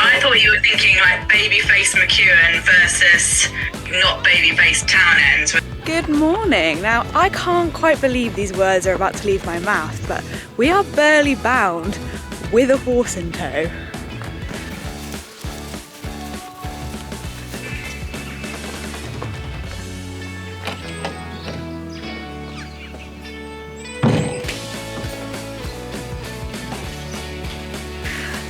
I thought you were thinking like baby-faced McEwen versus not baby-faced Townend. Good morning. Now, I can't quite believe these words are about to leave my mouth, but we are Burley bound with a horse in tow.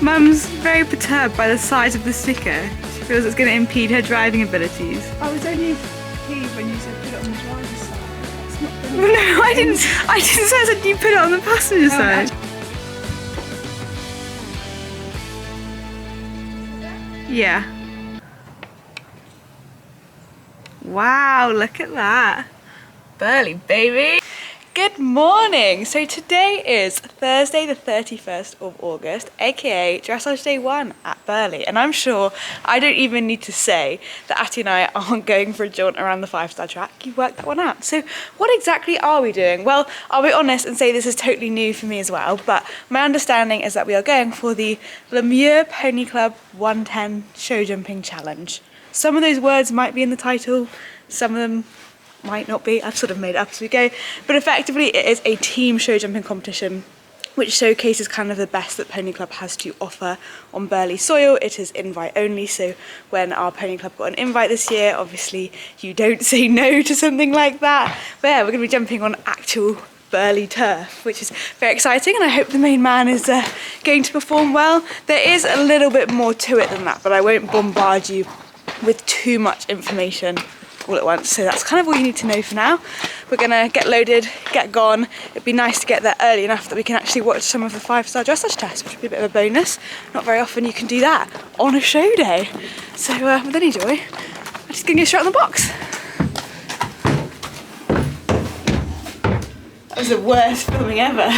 Mum's very perturbed by the size of the sticker. She feels it's going to impede her driving abilities. I was only peeved when you said put it on the driver's side. That's not the No, I didn't say I said you put it on the passenger side. Yeah. Wow, look at that. Burley, baby. Good morning! So today is Thursday the 31st of August, aka Dressage Day 1 at Burley. And I'm sure I don't even need to say that Atty and I aren't going for a jaunt around the 5-star track. You worked that one out. So what exactly are we doing? Well, I'll be honest and say this is totally new for me as well, but my understanding is that we are going for the Lemieux Pony Club 110 Show Jumping Challenge. Some of those words might be in the title, some of them might not be. I've sort of made it up as we go, but effectively it is a team show jumping competition which showcases kind of the best that Pony Club has to offer on Burley soil. It is invite only, so when our Pony Club got an invite this year, obviously you don't say no to something like that. But yeah, we're going to be jumping on actual Burley turf, which is very exciting, and I hope the main man is going to perform well. There is a little bit more to it than that, but I won't bombard you with too much information all at once, so that's kind of all you need to know for now. We're gonna get loaded, get gone. It'd be nice to get there early enough that we can actually watch some of the 5-star dressage tests, which would be a bit of a bonus. Not very often you can do that on a show day. So with any joy, I'm just gonna go straight on the box. That was the worst filming ever.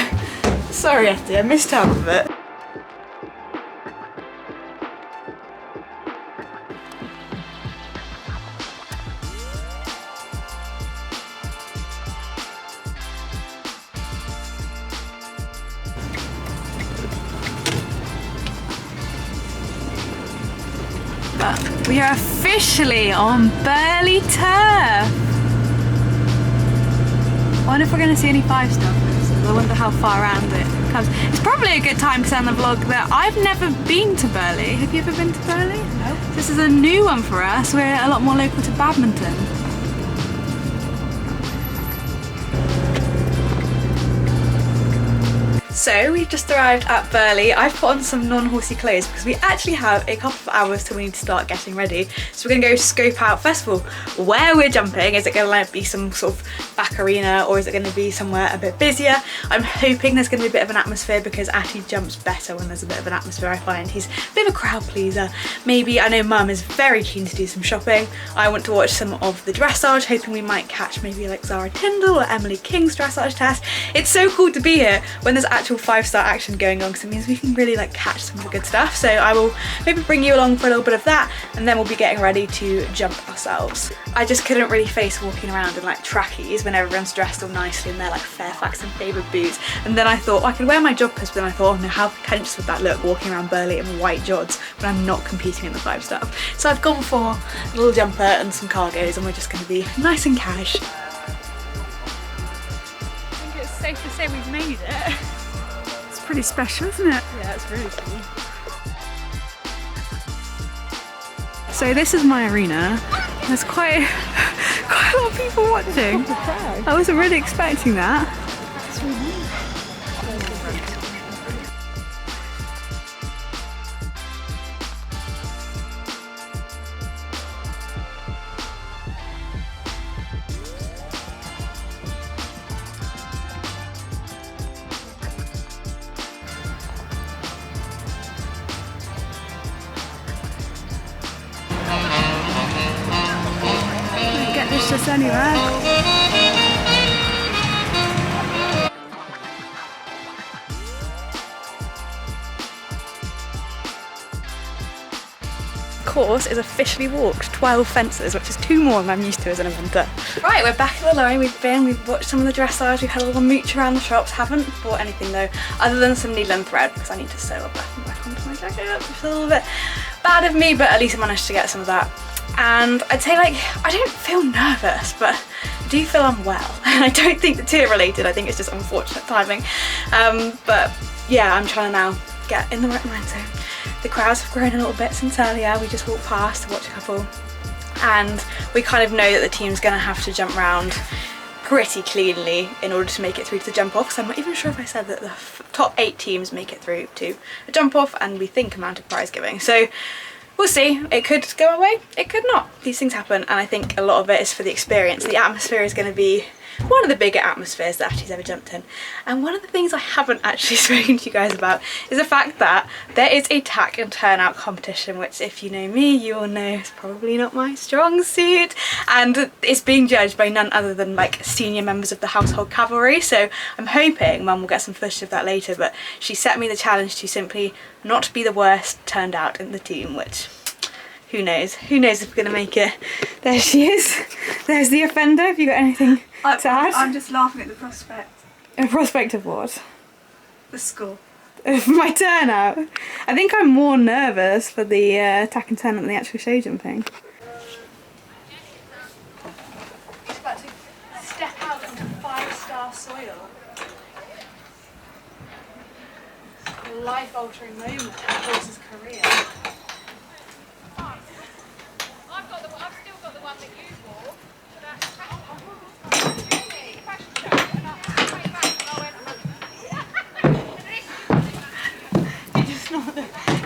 Sorry, Etty, I missed half of it. We are officially on Burley turf. I wonder if we're going to see any 5-stars. I wonder how far around it comes. It's probably a good time to send the vlog that I've never been to Burley. Have you ever been to Burley? No. This is a new one for us. We're a lot more local to Badminton. So we've just arrived at Burley. I've put on some non-horsey clothes because we actually have a couple of hours till we need to start getting ready. So we're gonna go scope out, first of all, where we're jumping. Is it gonna like be some sort of back arena, or is it gonna be somewhere a bit busier? I'm hoping there's gonna be a bit of an atmosphere because Atty jumps better when there's a bit of an atmosphere, I find. He's a bit of a crowd pleaser. Maybe, I know Mum is very keen to do some shopping. I want to watch some of the dressage, hoping we might catch maybe like Zara Tyndall or Emily King's dressage test. It's so cool to be here when there's actual 5-star action going on, because it means we can really like catch some of the good stuff. So I will maybe bring you along for a little bit of that, and then we'll be getting ready to jump ourselves. I just couldn't really face walking around in like trackies when everyone's dressed all nicely in their like Fairfax and Favourite boots. And then I thought, well, I could wear my joggers, but then I thought, oh no, how pretentious would that look walking around Burley in white jods when I'm not competing in the 5-star. So I've gone for a little jumper and some cargos, and we're just going to be nice and cash. I think it's safe to say we've made it. Pretty special, isn't it? Yeah, it's really cool. So this is my arena. There's quite a lot of people watching. I wasn't really expecting that. That's really nice. It's just anywhere. Course is officially walked 12 fences, which is 2 more than I'm used to as an eventer. Right, we're back at the lorry. We've watched some of the dressage, we've had a little mooch around the shops. Haven't bought anything though, other than some needle and thread, because I need to sew a button back onto my was like, oh, it's a little bit bad of me, but at least I managed to get some of that. And I'd say, like, I don't feel nervous, but I do feel unwell. And I don't think the two are related. I think it's just unfortunate timing. But yeah, I'm trying to now get in the right mindset. The crowds have grown a little bit since earlier. We just walked past to watch a couple, and we kind of know that the team's gonna have to jump round pretty cleanly in order to make it through to the jump off. So I'm not even sure if I said that the top 8 teams make it through to a jump off, and we think a mounted prize giving. So we'll see. It could go our way, it could not. These things happen, and I think a lot of it is for the experience. The atmosphere is going to be one of the bigger atmospheres that Ashley's ever jumped in. And one of the things I haven't actually spoken to you guys about is the fact that there is a tack and turnout competition, which if you know me, you all know is probably not my strong suit. And it's being judged by none other than like senior members of the household cavalry. So I'm hoping Mum will get some footage of that later, but she set me the challenge to simply not be the worst turned out in the team, which who knows? Who knows if we're going to make it. There she is. There's the offender. Have you got anything to add? I'm just laughing at the prospect. A prospect of what? The score. Of my turnout. I think I'm more nervous for the tack and turnout than the actual show jumping. She's about to step out into 5-star soil. A life-altering moment in the horse's career. I've still got the one that you wore.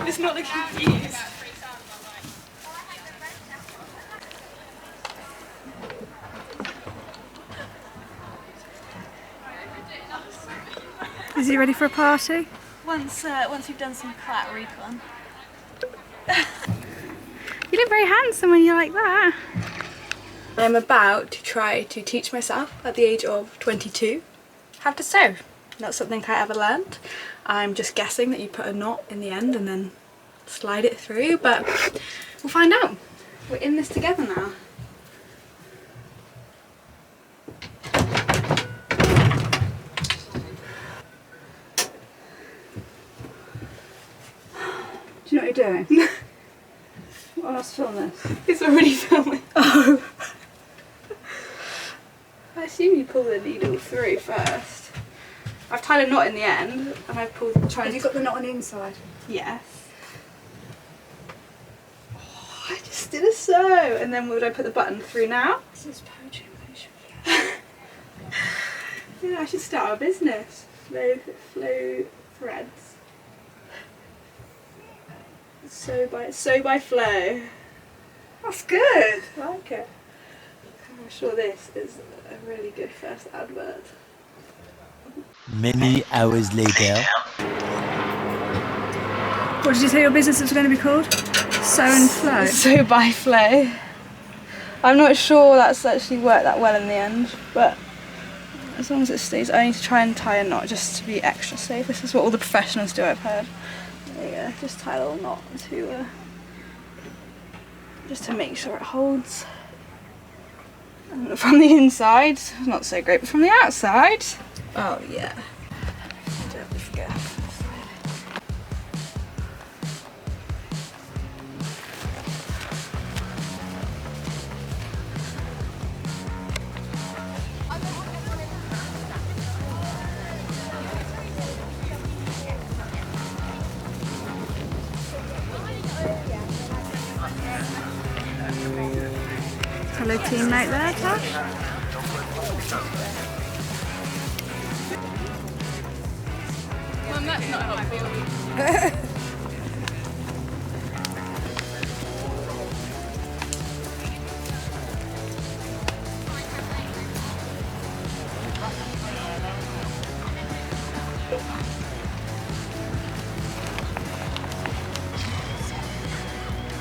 It's not the confused. Is he ready for a party? Once you've done some clat recon. You look very handsome when you're like that. I'm about to try to teach myself at the age of 22 how to sew. Not something I ever learned. I'm just guessing that you put a knot in the end and then slide it through, but we'll find out. We're in this together now. Do you know what you're doing? Well, let's film this. It's already filming. Oh. I assume you pull the needle through first. I've tied a knot in the end, and I've pulled. Have you got the knot on the inside? Yes. Oh, I just did a sew, and then would I put the button through now? This is poetry in motion. Yeah, I should start a business. Flow threads. Sew by flow. That's good. I like it. I'm sure this is a really good first advert. Many hours later. What did you say your business was going to be called? Sew and Flow. Sew by flow. I'm not sure that's actually worked that well in the end, but as long as it stays, I need to try and tie a knot just to be extra safe. This is what all the professionals do, I've heard. There you go, just tie a little knot to just to make sure it holds. And from the inside, not so great, but from the outside, oh yeah. Don't forget. Hello teammate there, Tash. Mum, that's not helpful.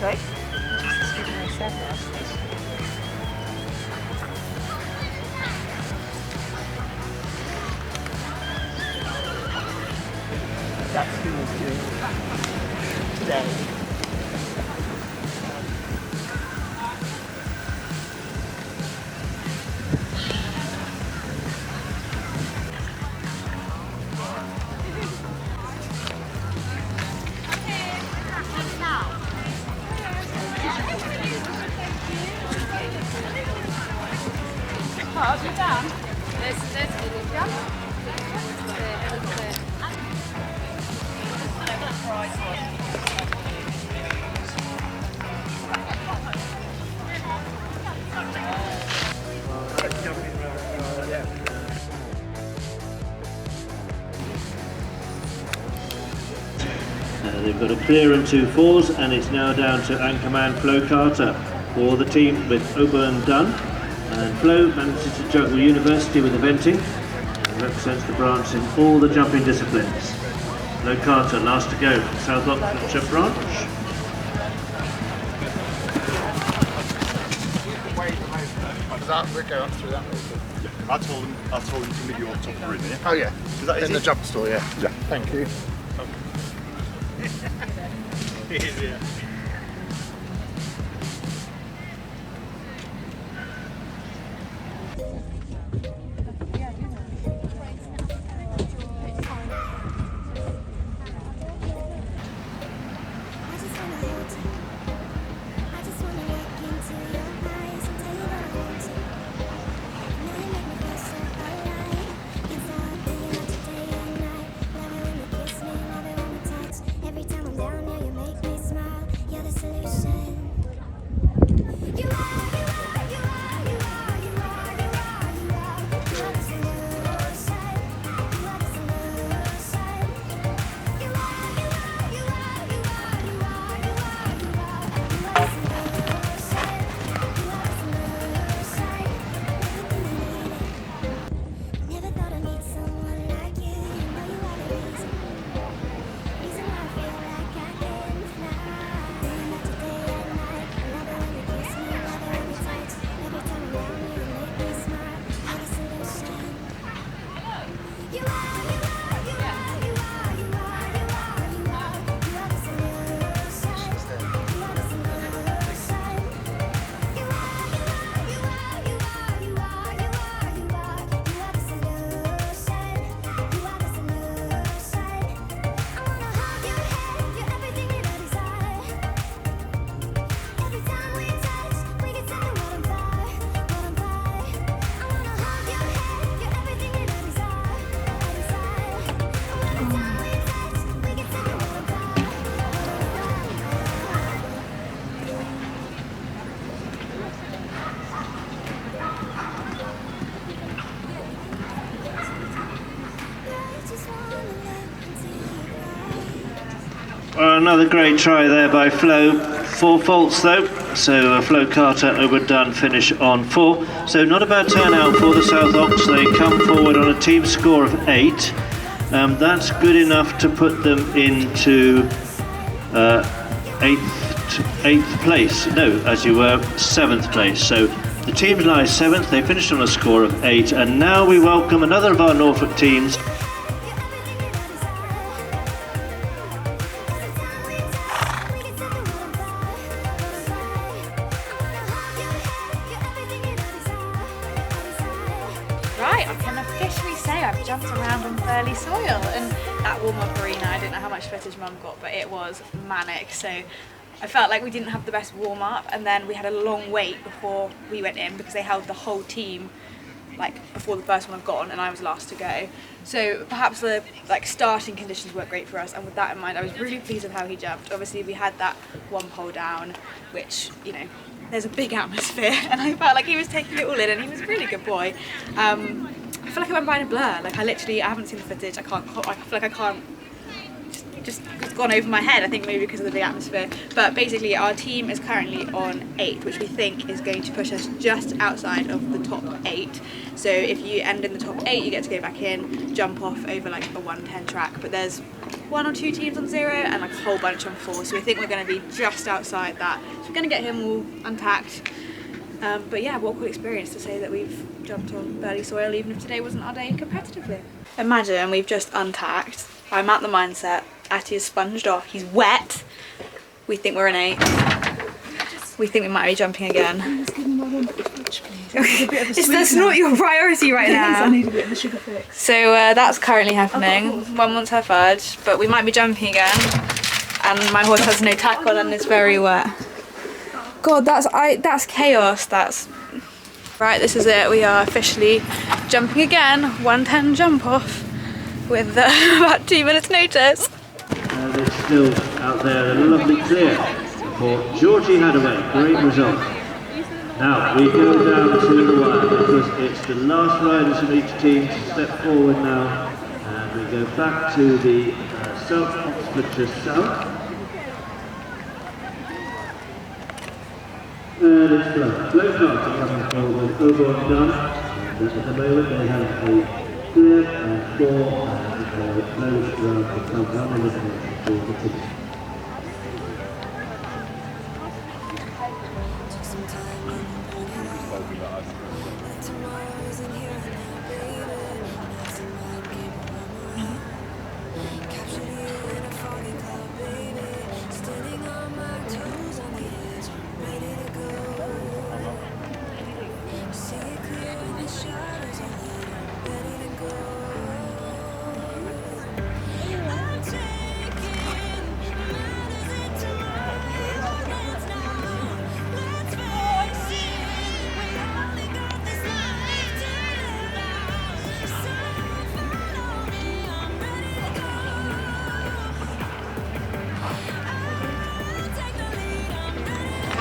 Right? That's who was doing it today. They've got a clear and 2 fours, and it's now down to anchorman Flo Carter for the team with Oberyn Dunn. And Flo manages to juggle university with eventing and represents the branch in all the jumping disciplines. Flo Carter last to go from South Oxfordshire branch. I told him to meet you on top of the room, yeah? Oh yeah, Is that in easy? the jump store, yeah. Yeah. Thank you. Well, another great try there by Flo. 4 faults though, so Flo Carter, Oberyn Dunn finish on 4. So not a bad turnout for the South Ox. They come forward on a team score of 8. That's good enough to put them into 8th place. No, as you were, 7th place. So the teams lie 7th. They finished on a score of 8, and now we welcome another of our Norfolk teams. Right, I can officially say I've jumped around on Burley soil, and that warm-up arena, I don't know how much footage Mum got, but it was manic. So I felt like we didn't have the best warm-up, and then we had a long wait before we went in because they held the whole team like before the first one had gone, and I was last to go. So perhaps the starting conditions weren't great for us, and with that in mind I was really pleased with how he jumped. Obviously we had that one pole down, which, you know, there's a big atmosphere, and I felt like he was taking it all in, and he was a really good boy. I feel like I went by in a blur. Like I haven't seen the footage. I feel like I can't. Just gone over my head. I think maybe because of the big atmosphere. But basically, our team is currently on 8, which we think is going to push us just outside of the top 8. So if you end in the top 8, you get to go back in, jump off over like a 110 track. But there's 1 or 2 teams on 0 and like a whole bunch on 4. So we think we're going to be just outside that. So we're going to get him all unpacked. But yeah, what a cool experience to say that we've jumped on Burley soil, even if today wasn't our day competitively. Imagine we've just untacked. I'm at the mindset. Atty is sponged off. He's wet. We think we're an 8. We think we might be jumping again. That's not your priority right now. I need a bit of a sugar fix. So that's currently happening. Mum wants her fudge, but we might be jumping again. And my horse has no tackle and is very wet. God, that's chaos. That's right. This is it. We are officially jumping again. 110 jump off with about 2 minutes notice. And it's still out there, a lovely clear for Georgie Hadaway. Great result. Now we go down to the wire because it's the last riders from each team to step forward now, and we go back to the South Oxfordshire South. And it's flow. Flow starting coming forward, over and done. And at the moment they have a clear and 4 and close round to come down in the direction for the finish.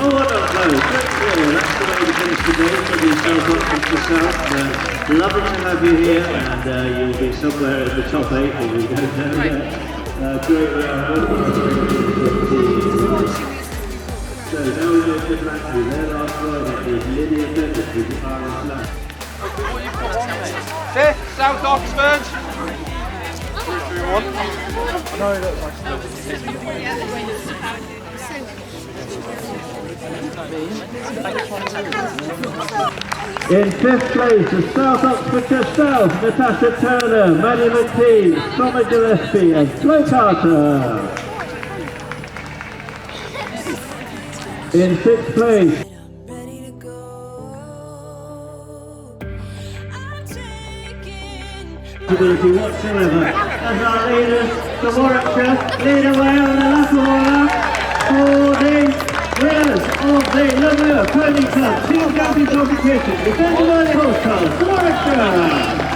Oh, what a flow! Great flow. That's the way to finish the day for the South Oxfordshire South. Lovely to have you here, and you'll be somewhere in the top 8 if you go down there. Great round. So now we go to Blackpool. Their last rider is Lydia Bennett with the Irish Lamb. South Oxford. 3, 2, 1. No, that's In 5th place, the South Oxfordshire South, Natasha Turner, Maddie McTeague, Thomas Gillespie and Flo Carter. In 6th place, ability whatsoever as our leaders, the Warwickshire, lead away on the lap for the winners of the Laverne Pony Club Team Jumping Competition, defended by the horse cars, Warwickshire.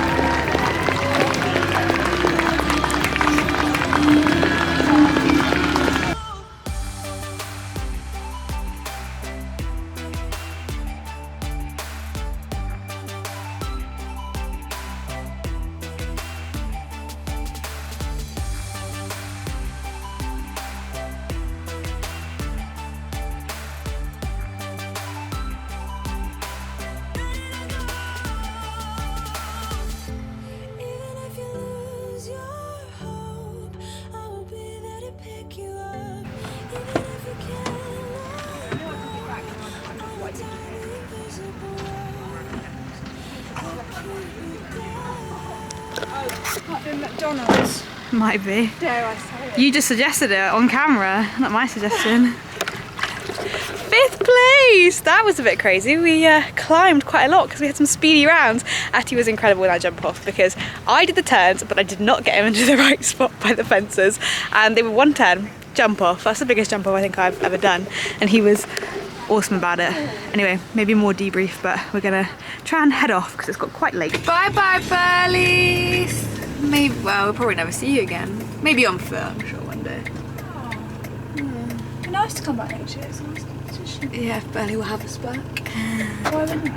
McDonald's. Might be. Dare I say it? You just suggested it on camera, not my suggestion. 5th place! That was a bit crazy. We climbed quite a lot because we had some speedy rounds. Atty was incredible in that jump off because I did the turns, but I did not get him into the right spot by the fences. And they were 1 turn jump off. That's the biggest jump off I think I've ever done. And he was awesome about it. Anyway, maybe more debrief, but we're gonna try and head off because it's got quite late. Bye bye, Burleys! Maybe, well, we'll probably never see you again. Maybe on foot, I'm sure, one day. It'd be nice to come back next year. It's a nice competition. Yeah, if Burley will have us back. Why wouldn't you?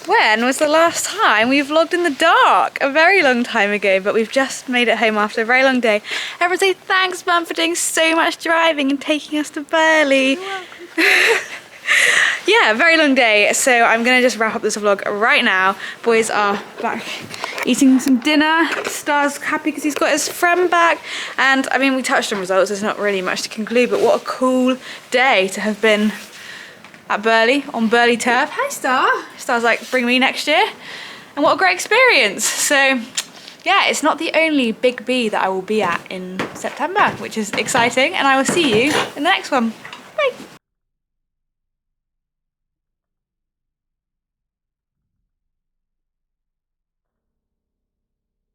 When was the last time we vlogged in the dark? A very long time ago, but we've just made it home after a very long day. Everyone say thanks, Mum, for doing so much driving and taking us to Burley. You're welcome. Yeah, very long day, so I'm gonna just wrap up this vlog right now. Boys are back eating some dinner. Star's happy because he's got his friend back, and I mean, we touched on results, there's not really much to conclude, but what a cool day to have been at Burley, on Burley turf. Hi Star! Star's like, bring me next year, and what a great experience. So yeah, it's not the only Big B that I will be at in September, which is exciting, and I will see you in the next one. Bye!